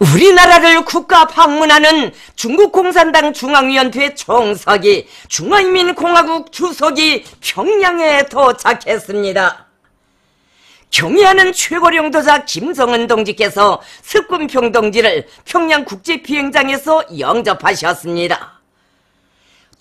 우리나라를 국가 방문하는 중국 공산당 중앙위원회 총석이 중화인민공화국 주석이 평양에 도착했습니다. 경의하는 최고령도자 김정은 동지께서 습근평 동지를 평양국제비행장에서 영접하셨습니다.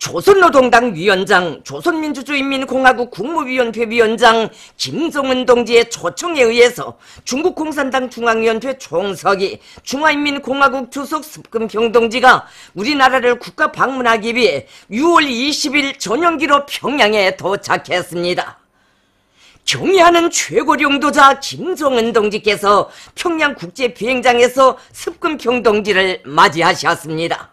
조선노동당 위원장, 조선민주주의인민공화국 국무위원회 위원장 김정은 동지의 초청에 의해서 중국공산당 중앙위원회 총석이 중화인민공화국 주석 습근평 동지가 우리나라를 국가 방문하기 위해 6월 20일 전용기로 평양에 도착했습니다. 경의하는 최고령도자 김정은 동지께서 평양국제비행장에서 습근평 동지를 맞이하셨습니다.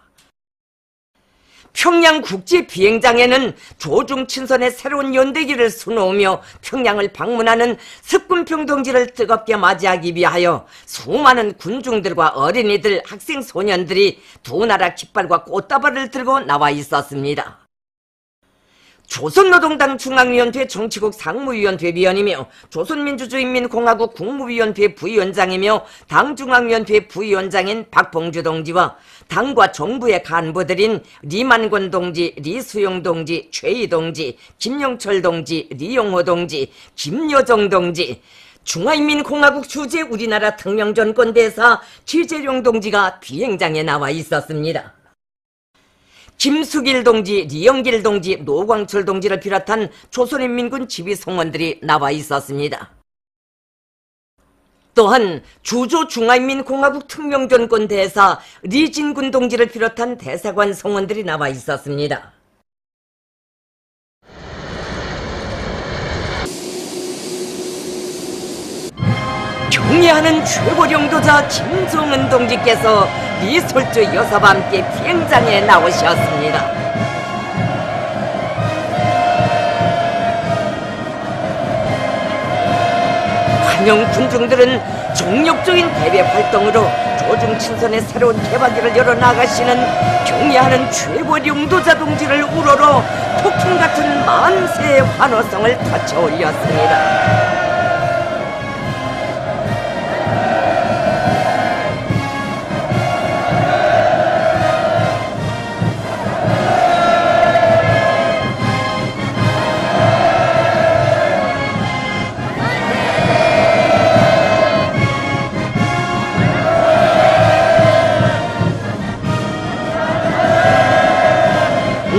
평양국제비행장에는 조중친선의 새로운 연대기를 수놓으며 평양을 방문하는 습근평 동지를 뜨겁게 맞이하기 위하여 수많은 군중들과 어린이들, 학생, 소년들이 두 나라 깃발과 꽃다발을 들고 나와 있었습니다. 조선노동당 중앙위원회 정치국 상무위원회 위원이며 조선민주주의인민공화국 국무위원회 부위원장이며 당중앙위원회 부위원장인 박봉주 동지와 당과 정부의 간부들인 리만권 동지, 리수용 동지, 최희 동지, 김영철 동지, 리용호 동지, 김여정 동지, 중화인민공화국 주재 우리나라 특명전권대사 최재룡 동지가 비행장에 나와 있었습니다. 김수길 동지, 리영길 동지, 노광철 동지를 비롯한 조선인민군 지휘성원들이 나와 있었습니다. 또한 주조 중화인민공화국 특명전권 대사 리진군 동지를 비롯한 대사관 성원들이 나와 있었습니다. 경의하는 최고령도자 김정은 동지께서 리솔주 여사와 함께 비행장에 나오셨습니다. 환영 군중들은 정력적인 대외 활동으로 조중친선의 새로운 개화기를 열어나가시는 경의하는 최고령도자 동지를 우러러 폭풍 같은 만세의 환호성을 터쳐올렸습니다.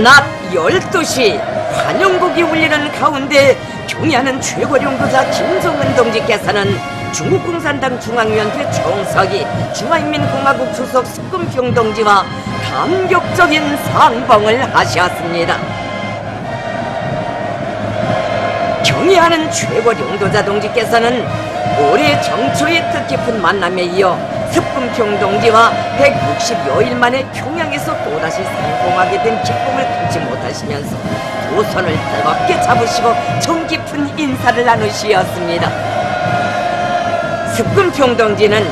낮 12시 환영곡이 울리는 가운데 경의하는 최고령도자 김정은 동지께서는 중국공산당 중앙위원회 총석이 중화인민공화국 주석 습근평 동지와 감격적인 상봉을 하셨습니다. 경의하는 최고령도자 동지께서는 올해 정초의 뜻깊은 만남에 이어 습근평 동지와 160여일 만에 평양에서 또다시 상봉하게 된 기쁨을 금치 못하시면서 두 손을 뜨겁게 잡으시고 정 깊은 인사를 나누시었습니다. 습근평 동지는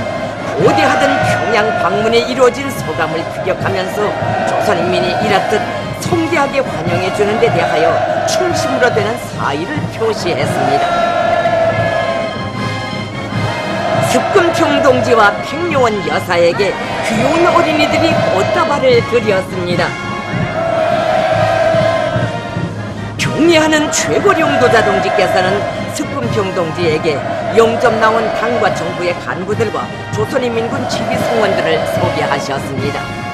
고대하던 평양 방문에 이루어진 소감을 피력하면서 조선인민이 이렇듯 성대하게 환영해주는 데 대하여 충심으로 되는 사의를 표시했습니다. 습근평 동지와 백요원 여사에게 귀여운 어린이들이 꽃다발을 드렸습니다. 경의하는 최고령도자 동지께서는 습근평 동지에게 영접 나온 당과 정부의 간부들과 조선인민군 지휘성원들을 소개하셨습니다.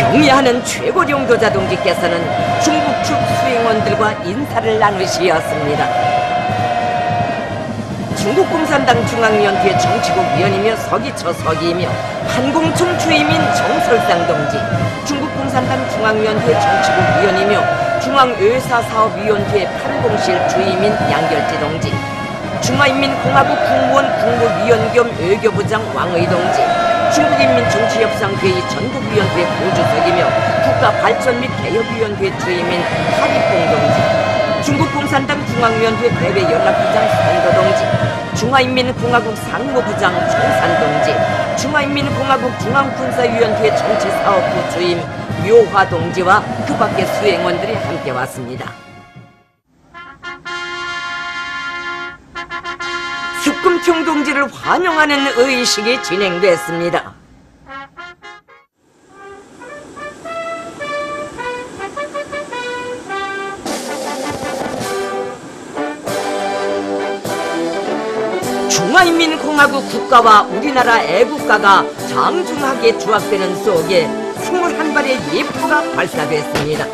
경의하는 최고령도자 동지께서는 중국 측 수행원들과 인사를 나누시었습니다. 중국공산당 중앙위원회 정치국 위원이며 서기처 서기이며 한공총 주임인 정설상 동지, 중국공산당 중앙위원회 정치국 위원이며 중앙외사사업위원회 판공실 주임인 양결지 동지, 중화인민공화국 국무원 국무위원 겸 외교부장 왕의 동지, 중국인민정치협상회의 전국위원회 부주석이며 국가발전 및 개혁위원회 주임인 하리봉 동지, 중국공산당 중앙위원회 대외연락부장 손도 동지, 중화인민공화국 상무부장 총산 동지, 중화인민공화국 중앙군사위원회 정치사업부 주임 묘화 동지와 그 밖의 수행원들이 함께 왔습니다. 습금평 동지를 환영하는 의식이 진행됐습니다. 중화인민공화국 국가와 우리나라 애국가가 장중하게 조합되는 속에 21발의 예포가 발사됐습니다.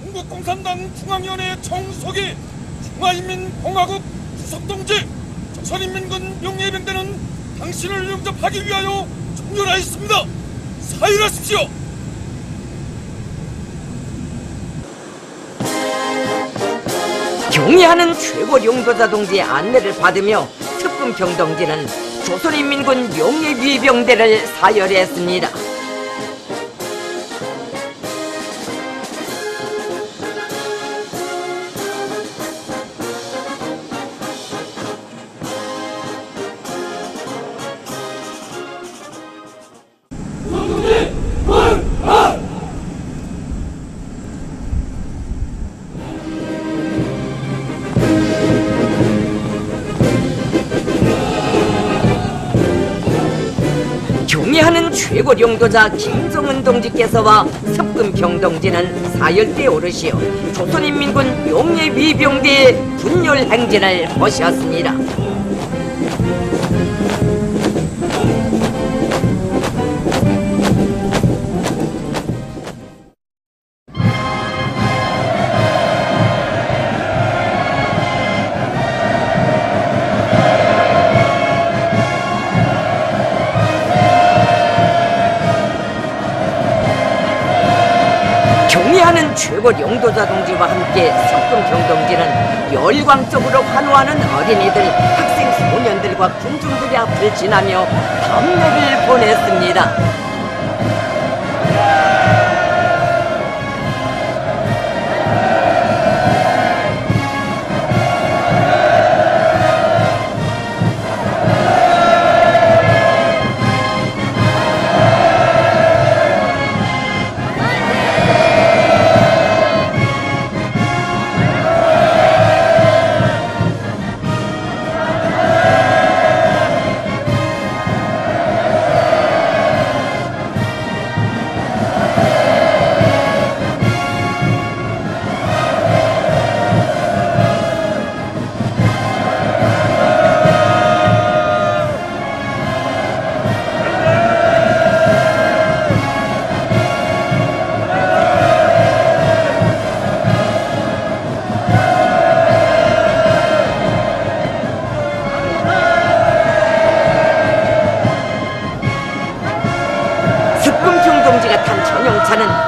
중국공산당 중앙위원회 총서기 중화인민공화국 주석동지 조선인민군 명예병대는 당신을 영접하기 위하여 종렬하였습니다. 사일하십시오. 경의하는 최고 용도자 동지의 안내를 받으며 습금평 동지는 조선인민군 명예위병대를 사열했습니다. 경의하는 최고 용도자 김정은 동지께서와 습금평 동지는 사열대 오르시어 조선인민군 명예위병대의 분열 행진을 하셨습니다. 경의하는 최고 용도자 동지와 함께 습금평 동지는 열광적으로 환호하는 어린이들, 학생 소년들과 군중들의 앞을 지나며 담례를 보냈습니다.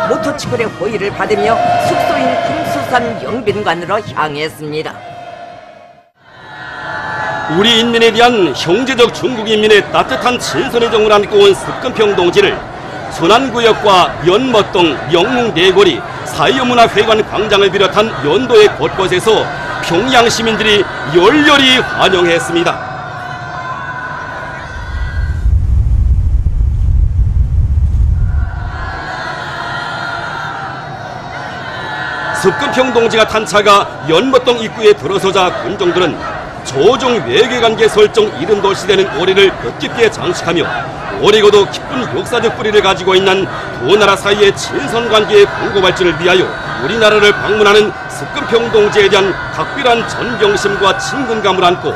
모토치콜의 호의를 받으며 숙소인 금수산 영빈관으로 향했습니다. 우리 인민에 대한 형제적 중국 인민의 따뜻한 친선의 정을 안고 온 습금평 동지를 순안구역과 연못동, 영릉대거리, 사회문화회관 광장을 비롯한 연도의 곳곳에서 평양 시민들이 열렬히 환영했습니다. 습금평 동지가 탄 차가 연못동 입구에 들어서자 군중들은 조중 외교관계 설정 이른도 시대는 오리를 뜻깊게 장식하며 오리고도 깊은 역사적 뿌리를 가지고 있는 두 나라 사이의 친선관계의 공고 발전을 위하여 우리나라를 방문하는 습금평 동지에 대한 각별한 존경심과 친근감을 안고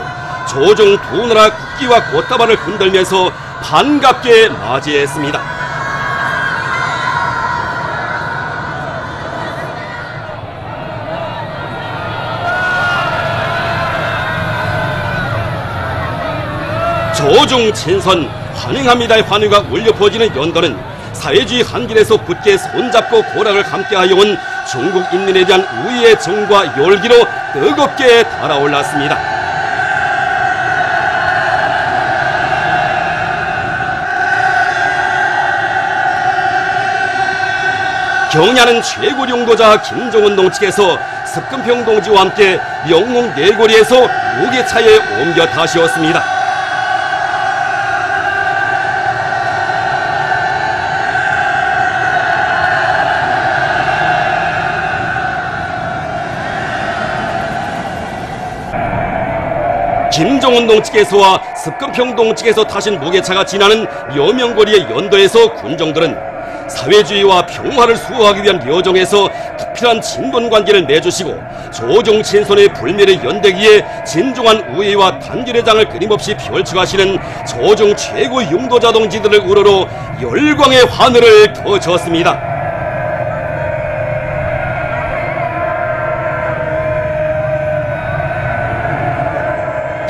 조중 두 나라 국기와 꽃다발을 흔들면서 반갑게 맞이했습니다. 조중 친선 환영합니다의 환호가 울려 퍼지는 연도는 사회주의 한길에서 굳게 손잡고 고락을 함께하여 온 중국 인민에 대한 우위의 정과 열기로 뜨겁게 달아올랐습니다. 경야는 최고 용도자 김정은 동측에서 습근평 동지와 함께 영웅 내거리에서 무게차에 옮겨 타시었습니다. 김정은 동측에서와 습근평 동측에서 타신 무게차가 지나는 여명거리의 연도에서 군정들은 사회주의와 평화를 수호하기 위한 여정에서 특별한 친분관계를 맺으시고 조종 친선의 불멸의 연대기에 진중한 우애와 단결의 장을 끊임없이 펼쳐가시는 조종 최고 용도자 동지들을 우러러 열광의 하늘을 터쳤습니다.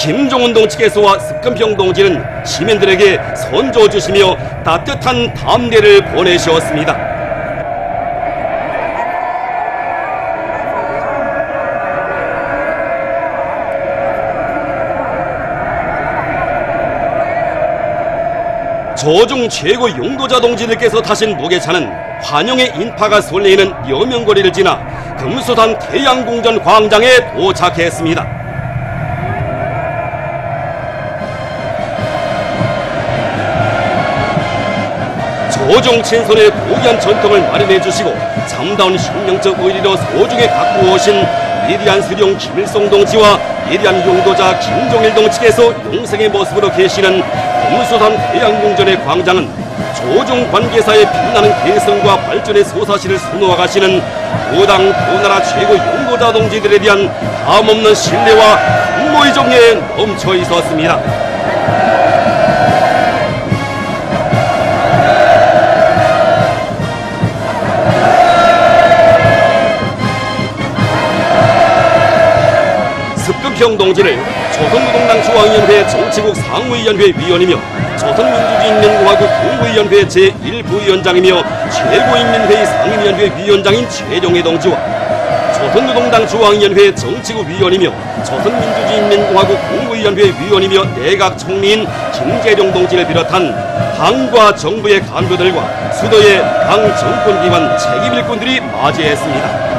김정은 동측에서와 습근평 동지는 시민들에게 선조 주시며 따뜻한 담례를 보내셨습니다. 조중 최고 용도자 동지들께서 타신 무게차는 환영의 인파가 설레이는 여명거리를 지나 금수산 태양궁전 광장에 도착했습니다. 조종 친선의 고귀한 전통을 마련해 주시고 참다운 혁명적 의리로 소중히 갖고 오신 위대한 수령 김일성 동지와 위대한 용도자 김종일 동측에서 용생의 모습으로 계시는 금수산 태양궁전의 광장은 조종 관계사의 빛나는 개성과 발전의 소사시를 수놓아 가시는 도당 도나라 최고 용도자 동지들에 대한 다음없는 신뢰와 분노의 정에 넘쳐 있었습니다. 습근평 동지를 조선노동당 중앙위원회 정치국 상무위원회 위원이며 조선민주주의인민공화국 국무위원회 제1부위원장이며 최고인민회의 상임위원회 위원장인 최종해 동지와 조선노동당 중앙위원회 정치국 위원이며 조선민주주의인민공화국 국무위원회 위원이며 내각총리인 김재룡 동지를 비롯한 당과 정부의 간부들과 수도의 당 정권 기관 책임 일꾼들이 맞이했습니다.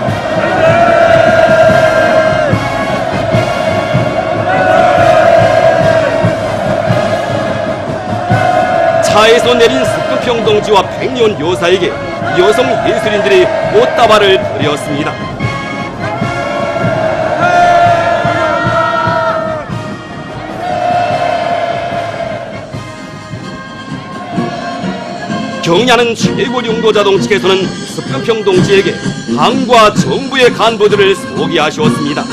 차에서 내린 습근평 동지와 백년 요사에게 여성 예술인들이 꽃다발을 드렸습니다. 경야는 최고 용도자 동측에서는 습근평 동지에게 당과 정부의 간부들을 소개하셨습니다.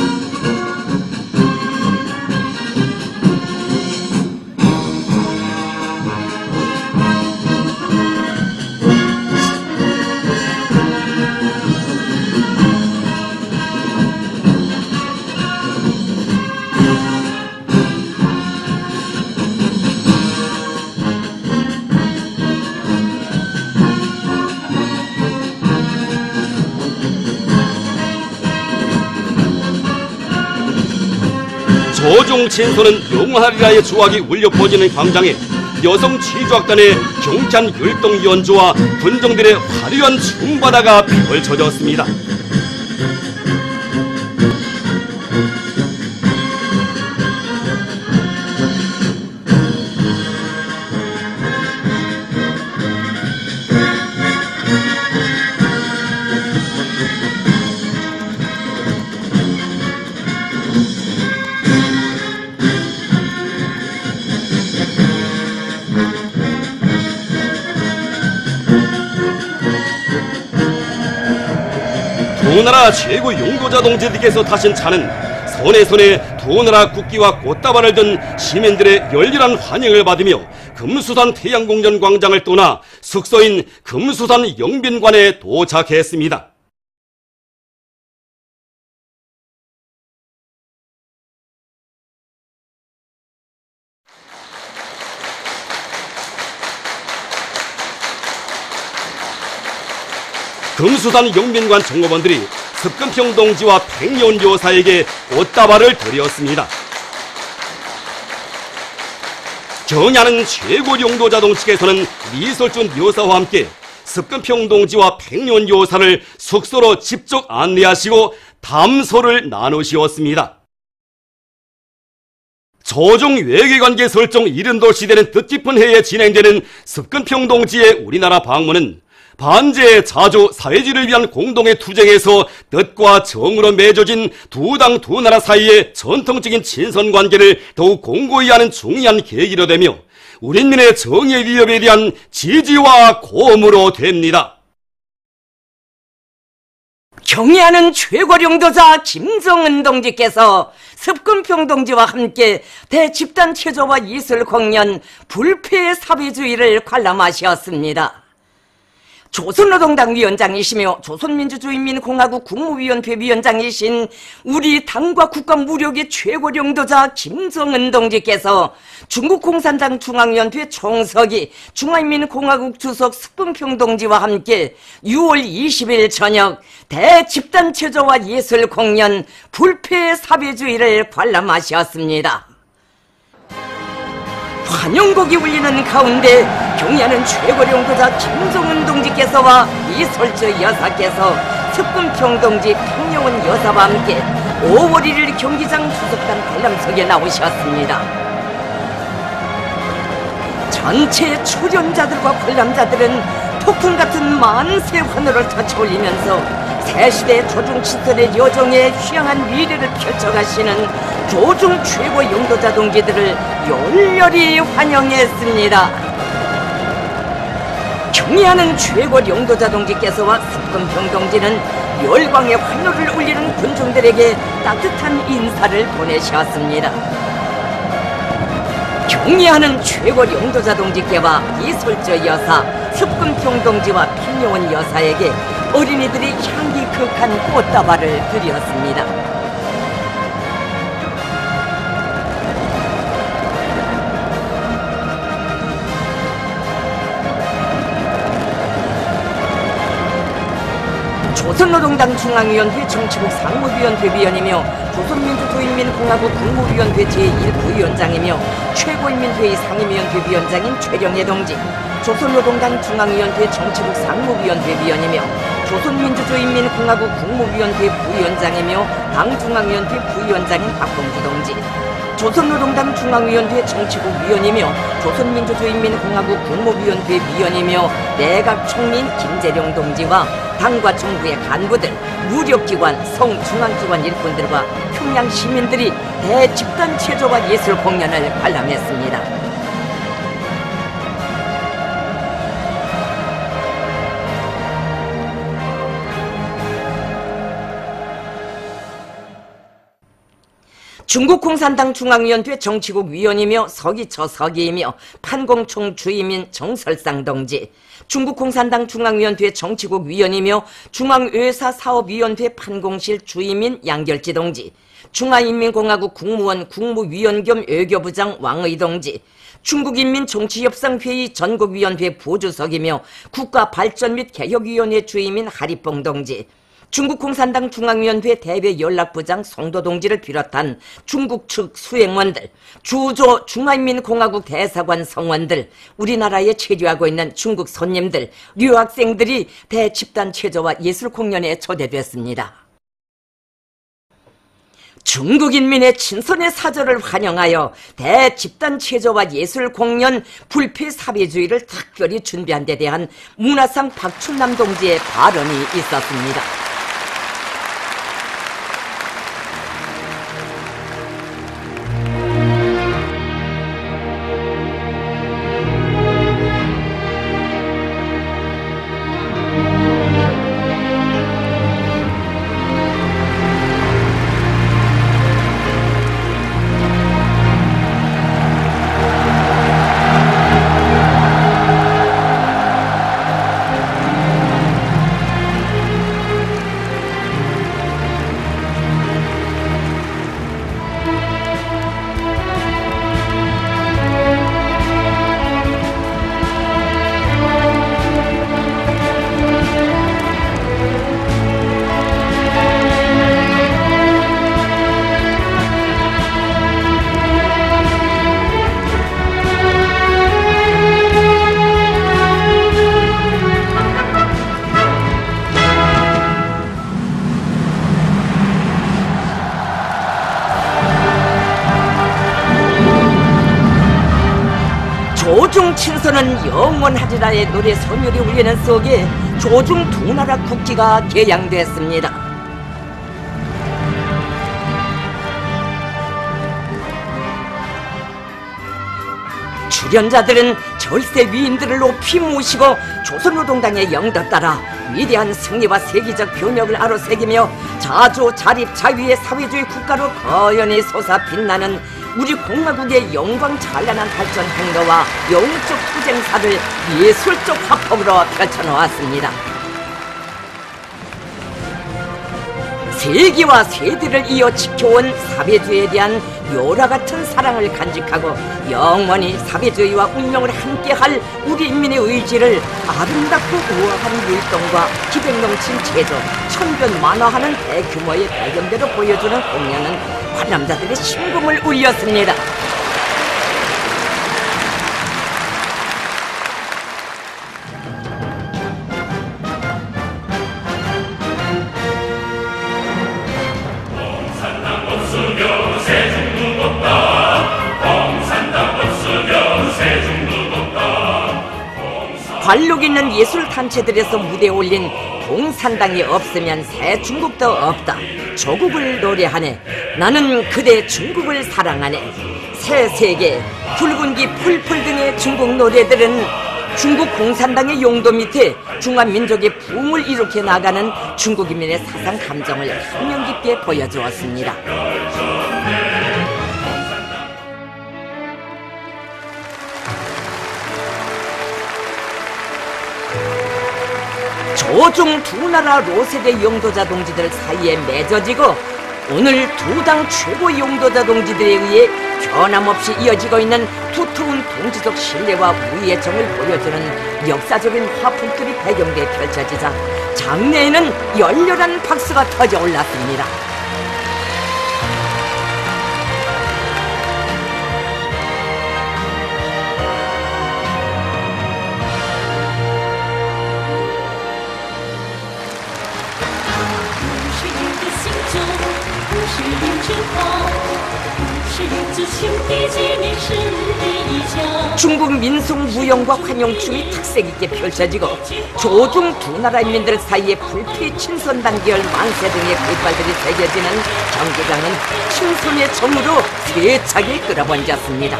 조종 친선은 영원하리라의 주악이 울려 퍼지는 광장에 여성 취조악단의 경찬 율동 연주와 군정들의 화려한 춤바다가 펼쳐졌습니다. 두 나라 최고 용도자 동지들께서 타신 차는 손에 손에 두 나라 국기와 꽃다발을 든 시민들의 열렬한 환영을 받으며 금수산 태양궁전 광장을 떠나 숙소인 금수산 영빈관에 도착했습니다. 금수산 영민관 종업원들이 습근평 동지와 백년 여사에게 꽃다발을 드렸습니다. 경야는 최고 용도자동 측에서는 리설준 여사와 함께 습근평 동지와 백년 여사를 숙소로 직접 안내하시고 담소를 나누시었습니다. 조종 외교관계 설정 70돌 시대는 뜻깊은 해에 진행되는 습근평 동지의 우리나라 방문은 반제 자주 사회주의를 위한 공동의 투쟁에서 뜻과 정으로 맺어진 두 당 두 나라 사이의 전통적인 친선관계를 더욱 공고히 하는 중요한 계기로 되며 우리민의 정의 위협에 대한 지지와 고음으로 됩니다. 경애하는 최고령도자 김정은 동지께서 습근평 동지와 함께 대집단 체조와 예술 공연 불패 사회주의를 관람하셨습니다. 조선노동당 위원장이시며 조선민주주의인민공화국 국무위원회 위원장이신 우리 당과 국가 무력의 최고령도자 김정은 동지께서 중국 공산당 중앙위원회 총서기 중화인민공화국 주석 습근평 동지와 함께 6월 20일 저녁 대집단 체조와 예술 공연 불패 사회주의를 관람하셨습니다. 환영곡이 울리는 가운데 경애하는 최고령도자 김정은 동지께서와 이솔주 여사께서 습근평 동지 평영은 여사와 함께 5월 1일 경기장 주석단 관람석에 나오셨습니다. 전체 출연자들과 관람자들은 폭풍 같은 만세 환호를 터쳐올리면서 새시대 조중 친선의 여정에 휘황한 미래를 펼쳐가시는 조중 최고 용도자 동지들을 열렬히 환영했습니다. 경애하는 최고 용도자 동지께서와 습근평 동지는 열광의 환호를 울리는 군중들에게 따뜻한 인사를 보내셨습니다. 경애하는 최고 용도자 동지께와 이솔주 여사, 습근평 동지와 평영은 여사에게 어린이들이 향기 극한 꽃다발을 드렸습니다. 조선노동당 중앙위원회 정치국 상무위원회 위원이며 조선민주주의인민공화국 국무위원회 제1부위원장이며 최고인민회의 상임위원회 위원장인 최령해 동지, 조선노동당 중앙위원회 정치국 상무위원회 위원이며 조선민주주의인민공화국 국무위원회 부위원장이며 당중앙위원회 부위원장인 박봉주 동지, 조선노동당 중앙위원회 정치국 위원이며 조선민주주의인민공화국 국무위원회 위원이며 내각총리인 김재룡 동지와 당과 정부의 간부들, 무력기관, 성중앙기관 일꾼들과 평양 시민들이 대집단 체조와 예술 공연을 관람했습니다. 중국 공산당 중앙위원회 정치국 위원이며 서기처 서기이며 판공총 주임인 정설상 동지, 중국 공산당 중앙위원회 정치국 위원이며 중앙외사 사업위원회 판공실 주임인 양결지 동지, 중화인민공화국 국무원 국무위원 겸 외교부장 왕의 동지, 중국인민정치협상회의 전국위원회 부주석이며 국가발전 및 개혁위원회 주임인 하리뽕 동지, 중국 공산당 중앙위원회 대외연락부장 송도 동지를 비롯한 중국 측 수행원들, 주조 중화인민공화국 대사관 성원들, 우리나라에 체류하고 있는 중국 손님들,留학생들이 대집단 체조와 예술 공연에 초대됐습니다. 중국 인민의 친선의 사절을 환영하여 대집단 체조와 예술 공연 불패 사회주의를 특별히 준비한 데 대한 문화상 박춘남 동지의 발언이 있었습니다. 조중 친서는 영원하리라의 노래 선율이 울리는 속에 조중 두 나라 국기가 개양됐습니다. 출연자들은 절세 위인들을 높이 모시고 조선노동당의 영도 따라 위대한 승리와 세계적 변혁을 아로새기며 자조, 자립, 자유의 사회주의 국가로 거연히 솟아 빛나는 우리 공화국의 영광 찬란한 발전 행로와 영적 투쟁사를 예술적 화폭으로 펼쳐놓았습니다. 세기와 세대를 이어 지켜온 사회주의에 대한 요라 같은 사랑을 간직하고 영원히 사회주의와 운명을 함께할 우리 인민의 의지를 아름답고 우아한 율동과 기백 넘친 제조, 천변만화하는 대규모의 배경대로 보여주는 공연은 관람자들의 심금을 울렸습니다. 관록 있는 예술단체들에서 무대에 올린 공산당이 없으면 새 중국도 없다, 조국을 노래하네, 나는 그대 중국을 사랑하네, 새 세계, 붉은 기 풀풀 등의 중국 노래들은 중국 공산당의 용도 밑에 중화민족의 부흥을 일으켜 나가는 중국인민의 사상 감정을 혁명 깊게 보여주었습니다. 조중 두 나라 로세대 용도자 동지들 사이에 맺어지고 오늘 두 당 최고 용도자 동지들에 의해 변함없이 이어지고 있는 두터운 동지적 신뢰와 우위의 정을 보여주는 역사적인 화풍들이 배경돼 펼쳐지자 장내에는 열렬한 박수가 터져 올랐습니다. 중국 민속 무용과 환영춤이 특색 있게 펼쳐지고 조중 두 나라 인민들 사이에 불피 친선 단결 만세 등의 깃발들이 새겨지는 경기장은 친선의 정으로 세차게 끌어번졌습니다.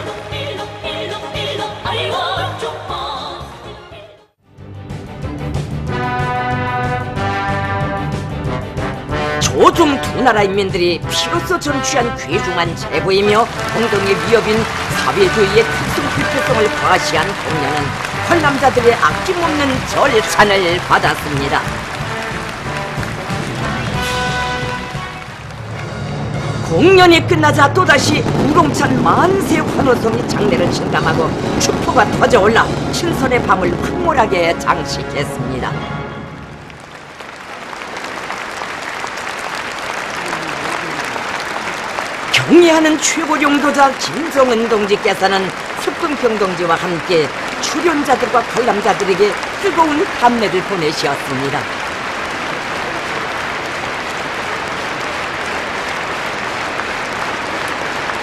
조중 두 나라 인민들이 피로써 전취한 귀중한 제보이며 공동의 위협인 사회주의의 특성 필요성을 과시한 공연은 관람자들의 아낌없는 절찬을 받았습니다. 공연이 끝나자 또다시 우롱찬 만세 환호성이 장내를 침감하고 축포가 터져올라 신선의 밤을 황홀하게 장식했습니다. 경애하는 최고 용도자 김정은 동지께서는 석금평 동지와 함께 출연자들과 관람자들에게 뜨거운 감례를 보내시었습니다.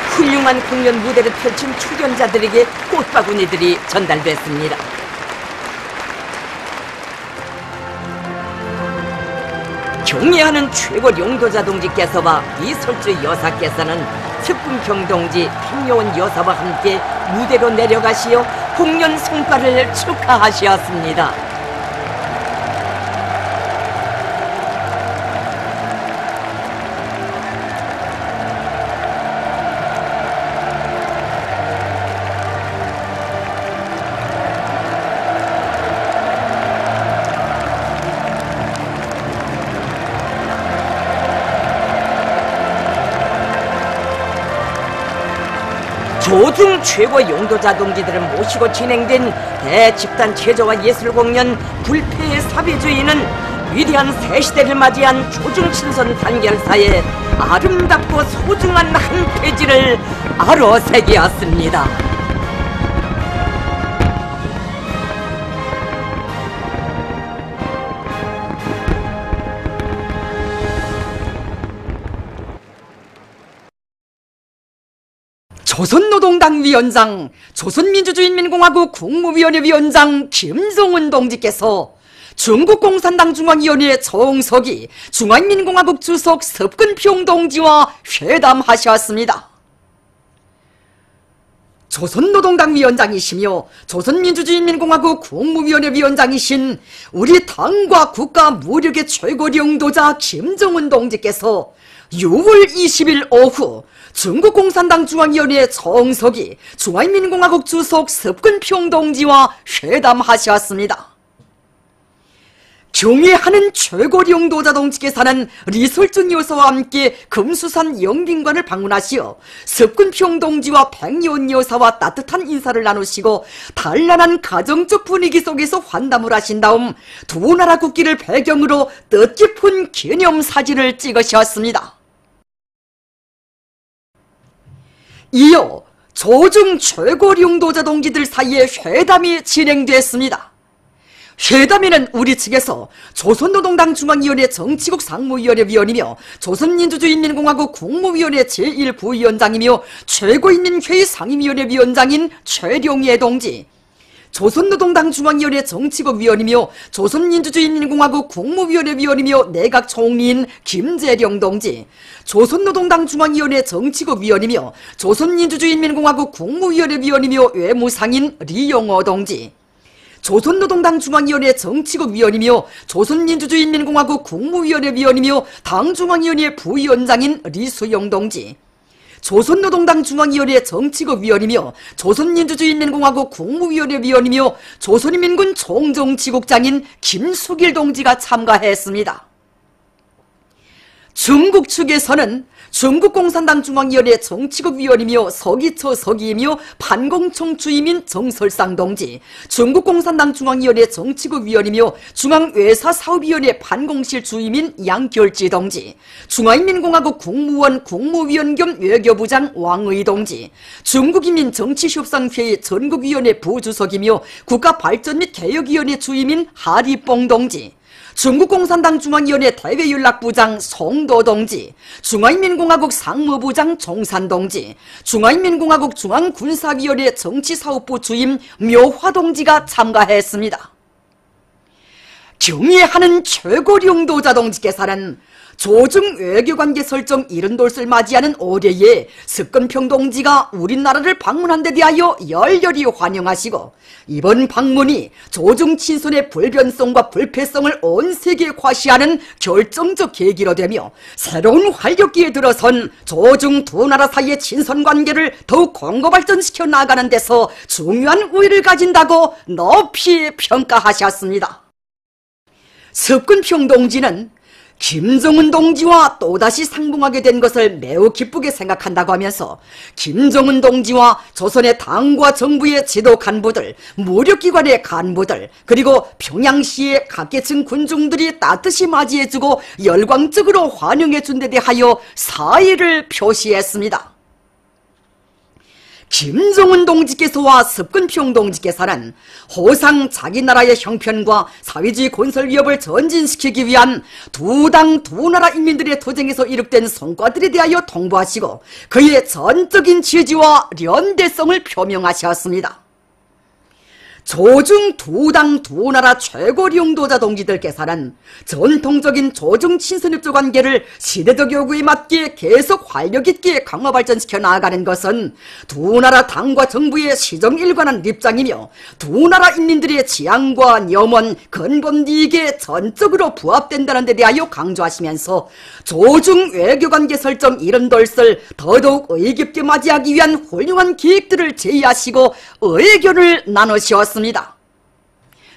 훌륭한 공연 무대를 펼친 출연자들에게 꽃바구니들이 전달됐습니다. 경애하는 최고 용도자 동지께서와 이설주 여사께서는 석금평 동지 평여원 여사와 함께 무대로 내려가시어 공연 성과를 축하하셨습니다. 조중 최고 용도자 동지들을 모시고 진행된 대집단 체조와 예술 공연 불패의 사회주의는 위대한 새 시대를 맞이한 조중 친선 단결사의 아름답고 소중한 한 페이지를 아로새기었습니다. 조선노동당 위원장, 조선민주주의인민공화국 국무위원회 위원장 김정은 동지께서 중국공산당 중앙위원회 정석이 중화인민공화국 주석 섭근평 동지와 회담하셨습니다. 조선노동당 위원장이시며 조선민주주의인민공화국 국무위원회 위원장이신 우리 당과 국가 무력의 최고領導자 김정은 동지께서 6월 20일 오후 중국공산당 중앙위원회 정석이 중화인민공화국 주석 섭근평 동지와 회담하셨습니다. 경애하는 최고領導자 동지께서는 리설중 여사와 함께 금수산 영빈관을 방문하시어 섭근평 동지와 백예원 여사와 따뜻한 인사를 나누시고 단란한 가정적 분위기 속에서 환담을 하신 다음 두 나라 국기를 배경으로 뜻깊은 기념사진을 찍으셨습니다. 이어 조중 최고領導자 동지들 사이에 회담이 진행됐습니다. 회담에는 우리 측에서 조선노동당 중앙위원회 정치국 상무위원회 위원이며 조선민주주의인민공화국 국무위원회 제1부위원장이며 최고인민회의 상임위원회 위원장인 최룡예 동지, 조선노동당 중앙위원회 정치국 위원이며 조선민주주의인민공화국 국무위원회 위원이며 내각총리인 김재령 동지, 조선노동당 중앙위원회 정치국 위원이며 조선민주주의인민공화국 국무위원회 위원이며 외무상인 리용호 동지, 조선노동당 중앙위원회 정치국 위원이며 조선민주주의인민공화국 국무위원회 위원이며 당중앙위원회 부위원장인 리수용 동지, 조선노동당 중앙위원회 정치국 위원이며 조선민주주의인민공화국 국무위원회 위원이며 조선인민군 총정치국장인 김숙일 동지가 참가했습니다. 중국 측에서는 중국공산당 중앙위원회 정치국 위원이며 서기처 서기이며 판공청 주임인 정설상 동지, 중국공산당 중앙위원회 정치국 위원이며 중앙외사사업위원회 판공실 주임인 양결지 동지, 중화인민공화국 국무원 국무위원 겸 외교부장 왕의 동지, 중국인민정치협상회의 전국위원회 부주석이며 국가발전 및 개혁위원회 주임인 하리뽕 동지, 중국공산당 중앙위원회 대외연락부장 송도 동지, 중화인민공화국 상무부장 종산 동지, 중화인민공화국 중앙군사위원회 정치사업부 주임 묘화 동지가 참가했습니다. 경애하는 최고領導자 동지께서는 조중 외교관계 설정 70돌을 맞이하는 올해에 섭근평 동지가 우리나라를 방문한 데 대하여 열렬히 환영하시고 이번 방문이 조중 친선의 불변성과 불패성을 온 세계에 과시하는 결정적 계기로 되며 새로운 활력기에 들어선 조중 두 나라 사이의 친선관계를 더욱 공고 발전시켜 나가는 데서 중요한 우위를 가진다고 높이 평가하셨습니다. 섭근평 동지는 김정은 동지와 또다시 상봉하게 된 것을 매우 기쁘게 생각한다고 하면서 김정은 동지와 조선의 당과 정부의 지도 간부들, 무력기관의 간부들, 그리고 평양시의 각계층 군중들이 따뜻이 맞이해주고 열광적으로 환영해준 데 대하여 사의를 표시했습니다. 김정은 동지께서와 섭근평 동지께서는 호상 자기 나라의 형편과 사회주의 건설 위협을 전진시키기 위한 두 당 두 나라 인민들의 투쟁에서 이룩된 성과들에 대하여 통보하시고 그의 전적인 지지와 연대성을 표명하셨습니다. 조중 두 당 두 나라 최고領導자 동지들께서는 전통적인 조중 친선협조 관계를 시대적 요구에 맞게 계속 활력 있게 강화 발전시켜 나아가는 것은 두 나라 당과 정부의 시정일관한 입장이며 두 나라 인민들의 지향과 염원, 근본 이익에 전적으로 부합된다는 데 대하여 강조하시면서 조중 외교관계 설정 70돌을 더더욱 의깊게 맞이하기 위한 훌륭한 계획들을 제의하시고 의견을 나누셨습니다.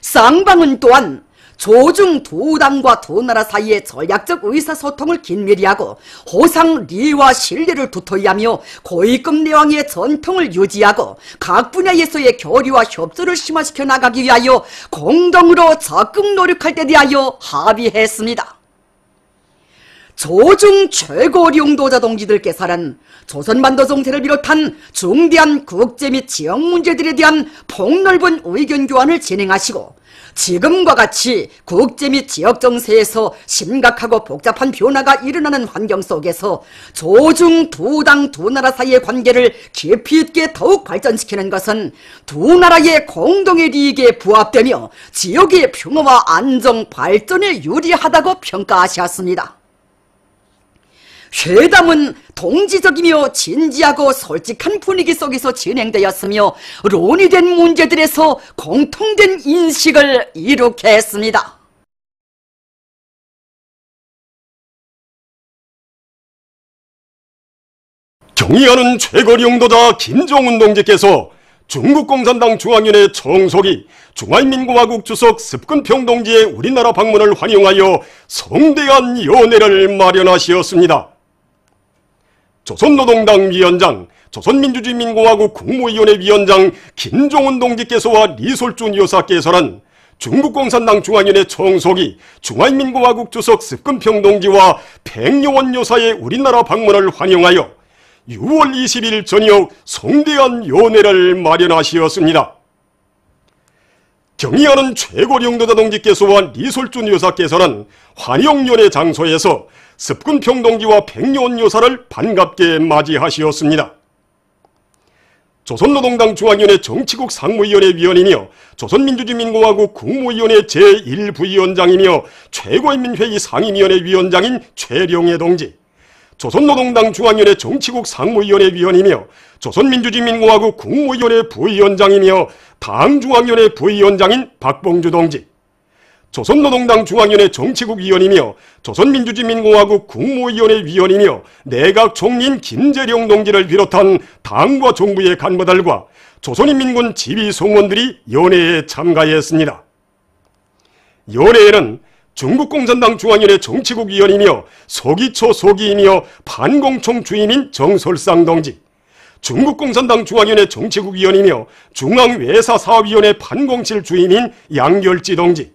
쌍방은 또한 조중 두 당과 두 나라 사이의 전략적 의사소통을 긴밀히 하고 호상 리와 신뢰를 두터이 하며 고위급 내왕의 전통을 유지하고 각 분야에서의 교류와 협조를 심화시켜 나가기 위하여 공동으로 적극 노력할 데 대하여 합의했습니다. 조중 최고 용도자 동지들께서는 조선반도 정세를 비롯한 중대한 국제 및 지역 문제들에 대한 폭넓은 의견 교환을 진행하시고, 지금과 같이 국제 및 지역 정세에서 심각하고 복잡한 변화가 일어나는 환경 속에서 조중 두 당 두 나라 사이의 관계를 깊이 있게 더욱 발전시키는 것은 두 나라의 공동의利益에 부합되며 지역의 평화와 안정 발전에 유리하다고 평가하셨습니다. 회담은 동지적이며 진지하고 솔직한 분위기 속에서 진행되었으며 논의된 문제들에서 공통된 인식을 이룩해 했습니다. 경의하는 최고 용도자 김정은 동지께서 중국공산당 중앙위원회 총석이 중화인민공화국 주석 습근평 동지의 우리나라 방문을 환영하여 성대한 연회를 마련하시었습니다. 조선노동당 위원장, 조선민주주의민공화국 국무위원회 위원장 김종은 동지께서와 리솔준 여사께서는 중국공산당 중앙위원회 총석이 중화인민공화국 주석 습근평 동지와 백여원 여사의 우리나라 방문을 환영하여 6월 20일 저녁 성대한 연회를 마련하시었습니다. 경의하는 최고 용도자 동지께서와 리솔준 여사께서는 환영연회 장소에서 습근평 동지와 백여원 여사를 반갑게 맞이하시었습니다. 조선노동당 중앙위원회 정치국 상무위원회 위원이며 조선민주주의민공화국 국무위원회 제1부위원장이며 최고인민회의 상임위원회 위원장인 최룡해 동지, 조선노동당 중앙위원회 정치국 상무위원회 위원이며 조선민주주의민공화국 국무위원회 부위원장이며 당중앙위원회 부위원장인 박봉주 동지, 조선노동당 중앙위원회 정치국 위원이며 조선민주주의민공화국 국무위원회 위원이며 내각 총리인 김재룡 동지를 비롯한 당과 정부의 간부들과 조선인민군 지휘 성원들이 연회에 참가했습니다. 연회에는 중국공산당 중앙위원회 정치국 위원이며 서기초 서기이며 반공총 주임인 정설상 동지, 중국공산당 중앙위원회 정치국 위원이며 중앙외사사위원회 반공실 주임인 양결지 동지,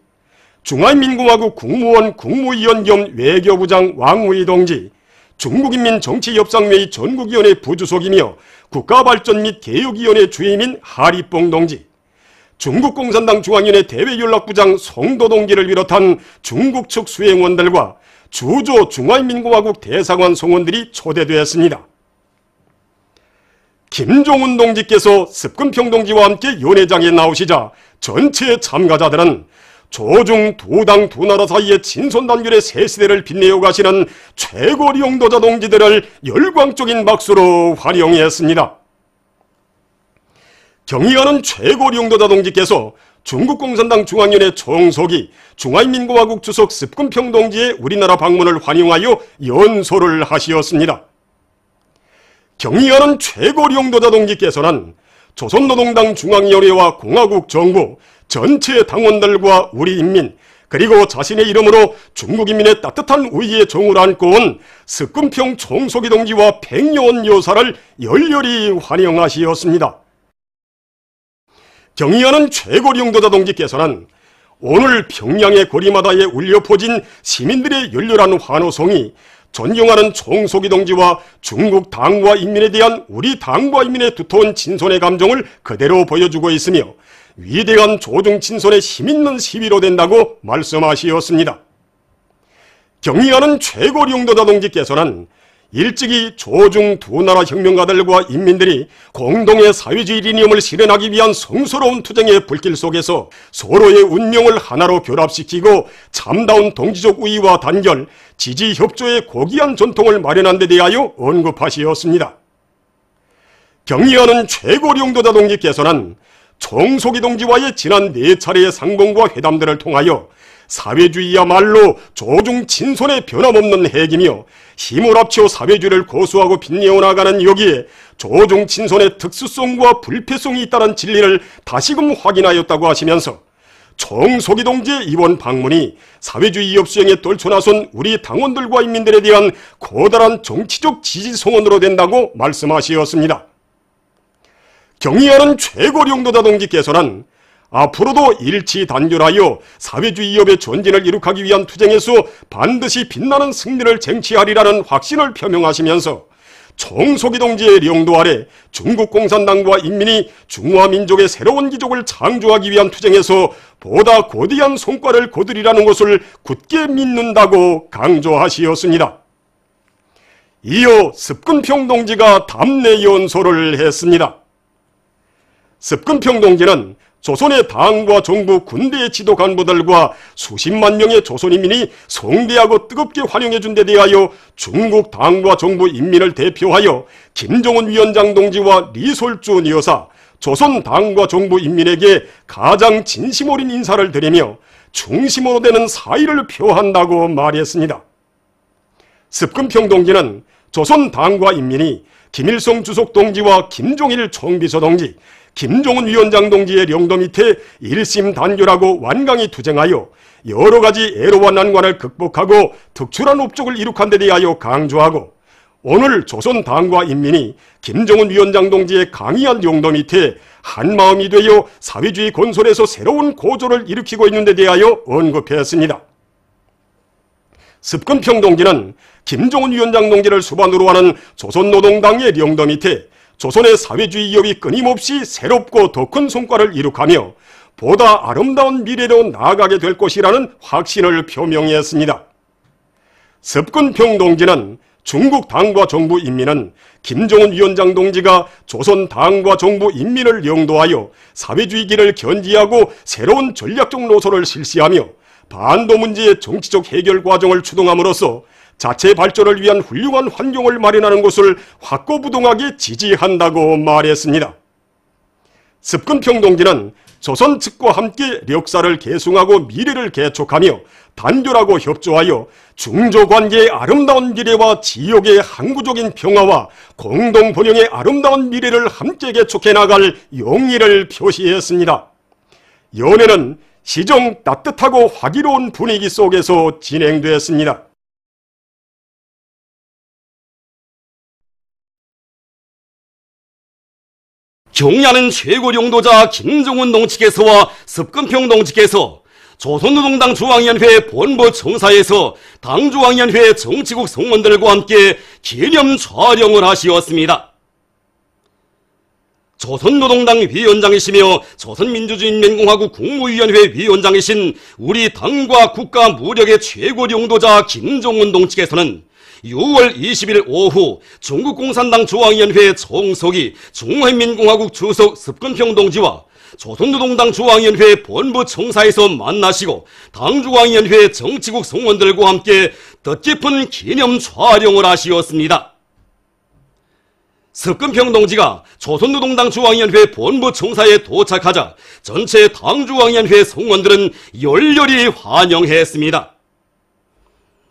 중화인민공화국 국무원 국무위원 겸 외교부장 왕우이 동지, 중국인민정치협상회의 전국위원회 부주석이며 국가발전 및 개혁위원회 주임인 하리뽕 동지, 중국공산당 중앙위원회 대외연락부장 송도 동지를 비롯한 중국 측 수행원들과 주조 중화인민공화국 대사관 성원들이 초대되었습니다. 김종은 동지께서 습근평 동지와 함께 연회장에 나오시자 전체 참가자들은 조중 두 당 두 나라 사이의 친손단결의 새 시대를 빛내어 가시는 최고 용도자 동지들을 열광적인 박수로 환영했습니다. 경의하는 최고 용도자 동지께서 중국공산당 중앙위원회 총석이 중화인민공화국 주석 습근평 동지의 우리나라 방문을 환영하여 연소를 하시었습니다. 경의하는 최고 용도자 동지께서는 조선노동당 중앙위원회와 공화국 정부, 전체 당원들과 우리 인민, 그리고 자신의 이름으로 중국인민의 따뜻한 의지에 정을 안고 온 습근평 총석이 동지와 백여원 여사를 열렬히 환영하시었습니다. 경의하는 최고 용도자 동지께서는 오늘 평양의 거리마다에 울려 퍼진 시민들의 열렬한 환호성이 존경하는 총석이 동지와 중국 당과 인민에 대한 우리 당과 인민의 두터운 친손의 감정을 그대로 보여주고 있으며 위대한 조중 친손의 힘있는 시위로 된다고 말씀하시었습니다. 경의하는 최고 용도자 동지께서는 일찍이 조중 두 나라 혁명가들과 인민들이 공동의 사회주의 이념을 실현하기 위한 성스러운 투쟁의 불길 속에서 서로의 운명을 하나로 결합시키고 참다운 동지적 우위와 단결, 지지 협조의 고귀한 전통을 마련한 데 대하여 언급하시었습니다. 경의하는 최고 용도자 동지께서는 총석이 동지와의 지난 4차례의 상봉과 회담들을 통하여 사회주의야말로 조중 친손의 변함없는 핵이며 힘을 합쳐 사회주의를 고수하고 빛내어 나가는 여기에 조중 친손의 특수성과 불패성이 있다는 진리를 다시금 확인하였다고 하시면서 총석이 동지의 이번 방문이 사회주의 역수행에 떨쳐나선 우리 당원들과 인민들에 대한 커다란 정치적 지지성원으로 된다고 말씀하시었습니다. 경의하는 최고 용도자 동지께서는 앞으로도 일치 단결하여 사회주의 기업의 전진을 이룩하기 위한 투쟁에서 반드시 빛나는 승리를 쟁취하리라는 확신을 표명하시면서 청소기 동지의領導 아래 중국 공산당과 인민이 중화민족의 새로운 기족을 창조하기 위한 투쟁에서 보다 거대한 성과를 거두리라는 것을 굳게 믿는다고 강조하시었습니다. 이어 습근평 동지가 답례 연설을 했습니다. 습근평 동지는 조선의 당과 정부, 군대의 지도 간부들과 수십만 명의 조선인민이 성대하고 뜨겁게 환영해준 데 대하여 중국 당과 정부 인민을 대표하여 김정은 위원장 동지와 리솔준 여사, 조선 당과 정부 인민에게 가장 진심 어린 인사를 드리며 중심으로 되는 사의를 표한다고 말했습니다. 습근평 동지는 조선 당과 인민이 김일성 주석 동지와 김종일 총비서 동지, 김정은 위원장 동지의領導 밑에 일심 단결하고 완강히 투쟁하여 여러 가지 애로와 난관을 극복하고 특출한 업적을 이룩한 데 대하여 강조하고, 오늘 조선 당과 인민이 김정은 위원장 동지의 강의한領導 밑에 한마음이 되어 사회주의 건설에서 새로운 고조를 일으키고 있는 데 대하여 언급했습니다. 습근평 동지는 김정은 위원장 동지를 수반으로 하는 조선노동당의領導 밑에 조선의 사회주의 기업이 끊임없이 새롭고 더 큰 성과를 이룩하며 보다 아름다운 미래로 나아가게 될 것이라는 확신을 표명했습니다. 습근평 동지는 중국 당과 정부 인민은 김정은 위원장 동지가 조선 당과 정부 인민을領導하여 사회주의 길을 견지하고 새로운 전략적 노선을 실시하며 반도 문제의 정치적 해결 과정을 추동함으로써 자체 발전을 위한 훌륭한 환경을 마련하는 것을 확고부동하게 지지한다고 말했습니다. 습근평 동지는 조선 측과 함께 역사를 계승하고 미래를 개촉하며 단결하고 협조하여 중조관계의 아름다운 미래와 지역의 항구적인 평화와 공동번영의 아름다운 미래를 함께 개촉해 나갈 용의를 표시했습니다. 연회는 시정 따뜻하고 화기로운 분위기 속에서 진행되었습니다. 경야는 최고領導자 김정은 동지께서와 습근평 동지께서 조선노동당 중앙위원회 본부 청사에서 당중앙위원회 정치국 성원들과 함께 기념 촬영을 하시었습니다. 조선노동당 위원장이시며 조선민주주의인민공화국 국무위원회 위원장이신 우리 당과 국가 무력의 최고領導자 김정은 동지께서는 6월 20일 오후 중국 공산당 중앙위원회 총서기 중화인민공화국 주석 습근평 동지와 조선노동당 중앙위원회 본부 청사에서 만나시고 당중앙위원회 정치국 성원들과 함께 뜻깊은 기념 촬영을 하시었습니다. 습근평 동지가 조선노동당 중앙위원회 본부 청사에 도착하자 전체 당중앙위원회 성원들은 열렬히 환영했습니다.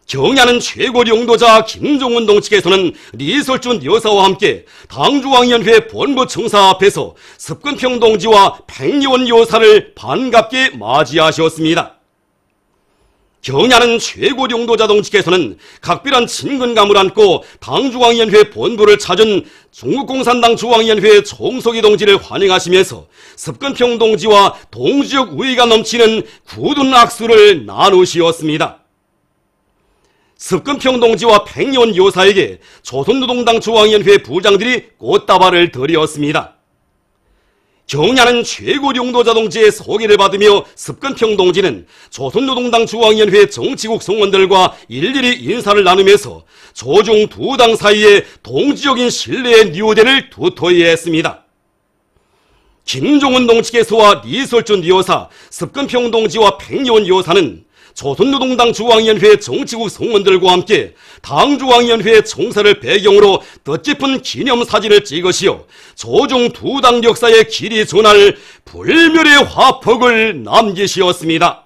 경야는 최고領導자 김정은 동지께서는 리설준 여사와 함께 당중앙위원회 본부 청사 앞에서 습근평 동지와 백리원 여사를 반갑게 맞이하셨습니다. 경야는 최고領導자 동지께서는 각별한 친근감을 안고 당중앙위원회 본부를 찾은 중국공산당 중앙위원회 총서기 동지를 환영하시면서 습근평 동지와 동지적 우애가 넘치는 굳은 악수를 나누시었습니다. 습근평 동지와 백리원 여사에게 조선노동당 중앙위원회 부장들이 꽃다발을 드렸습니다. 경야는 최고領導자 동지의 소개를 받으며 습근평 동지는 조선노동당 중앙위원회 정치국 성원들과 일일이 인사를 나누면서 조중 두 당 사이에 동지적인 신뢰의 뉴대를 두터이 했습니다. 김정은 동지께서와 리설준 여사, 습근평 동지와 백리원 여사는 조선노동당 중앙위원회 정치국 성원들과 함께 당중앙위원회 총사를 배경으로 뜻깊은 기념사진을 찍으시어 조중 두 당 역사의 길이 전할 불멸의 화폭을 남기시었습니다.